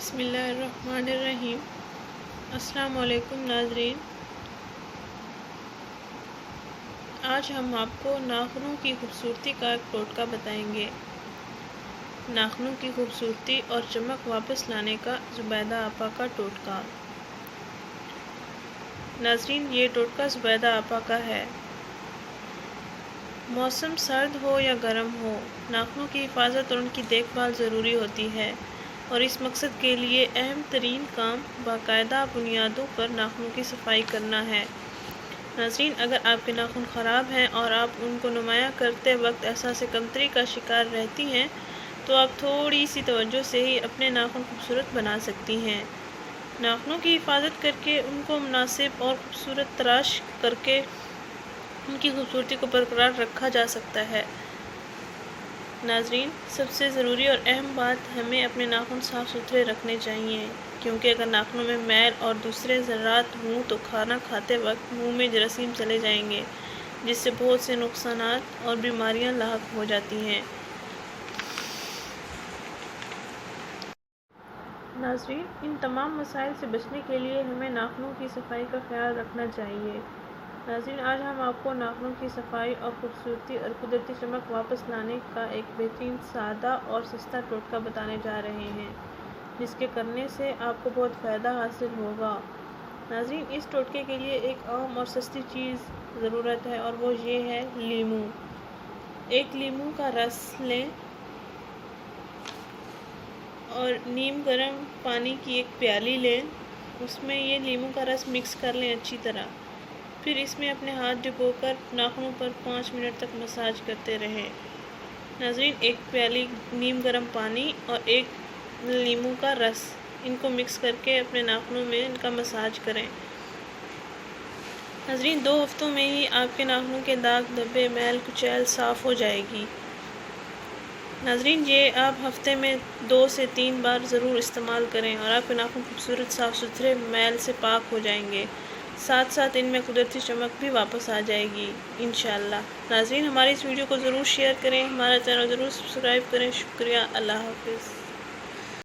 بسم اللہ الرحمن الرحیم۔ السلام علیکم ناظرین، آج ہم آپ کو ناخنوں کی خوبصورتی کا ایک ٹوٹکا بتائیں گے۔ ناخنوں کی خوبصورتی اور چمک واپس لانے کا زبیدہ آپا کا ٹوٹکا۔ ناظرین، یہ ٹوٹکا زبیدہ آپا کا ہے۔ موسم سرد ہو یا گرم ہو، ناخنوں کی حفاظت اور ان کی دیکھ بھال ضروری ہوتی ہے، اور اس مقصد کے لیے اہم ترین کام باقاعدہ بنیادوں پر ناخنوں کی صفائی کرنا ہے۔ ناظرین، اگر آپ کے ناخن خراب ہیں اور آپ ان کو نمایاں کرتے وقت احساس کمتری کا شکار رہتی ہیں، تو آپ تھوڑی سی توجہ سے ہی اپنے ناخن خوبصورت بنا سکتی ہیں۔ ناخنوں کی حفاظت کر کے ان کو مناسب اور خوبصورت تراش کر کے ان کی خوبصورتی کو برقرار رکھا جا سکتا ہے۔ ناظرین، سب سے ضروری اور اہم بات، ہمیں اپنے ناخن صاف ستھرے رکھنے چاہیے، کیونکہ اگر ناخنوں میں میل اور دوسرے ذرات ہوں تو کھانا کھاتے وقت منہ میں جراثیم چلے جائیں گے، جس سے بہت سے نقصانات اور بیماریاں لاحق ہو جاتی ہیں۔ ناظرین، ان تمام مسائل سے بچنے کے لیے ہمیں ناخنوں کی صفائی کا خیال رکھنا چاہیے۔ ناظرین، آج ہم آپ کو ناخنوں کی صفائی اور خوبصورتی اور قدرتی چمک واپس لانے کا ایک بہترین، سادہ اور سستا ٹوٹکا بتانے جا رہے ہیں، جس کے کرنے سے آپ کو بہت فائدہ حاصل ہوگا۔ ناظرین، اس ٹوٹکے کے لیے ایک عام اور سستی چیز ضرورت ہے، اور وہ یہ ہے لیموں۔ ایک لیموں کا رس لیں اور نیم گرم پانی کی ایک پیالی لیں، اس میں یہ لیموں کا رس مکس کر لیں اچھی طرح، پھر اس میں اپنے ہاتھ ڈبو کر ناخنوں پر 5 منٹ تک مساج کرتے رہیں۔ ناظرین، ایک پیالی نیم گرم پانی اور ایک لیموں کا رس، ان کو مکس کر کے اپنے ناخنوں میں ان کا مساج کریں۔ ناظرین، 2 ہفتوں میں ہی آپ کے ناخنوں کے داغ، دھبے، میل کچیل صاف ہو جائے گی۔ ناظرین، یہ آپ ہفتے میں 2 سے 3 بار ضرور استعمال کریں اور آپ کے ناخن خوبصورت، صاف ستھرے، میل سے پاک ہو جائیں گے، ساتھ ساتھ ان میں قدرتی چمک بھی واپس آ جائے گی انشاءاللہ۔ ناظرین، ہماری اس ویڈیو کو ضرور شیئر کریں، ہمارا چینل ضرور سبسکرائب کریں۔ شکریہ، اللہ حافظ۔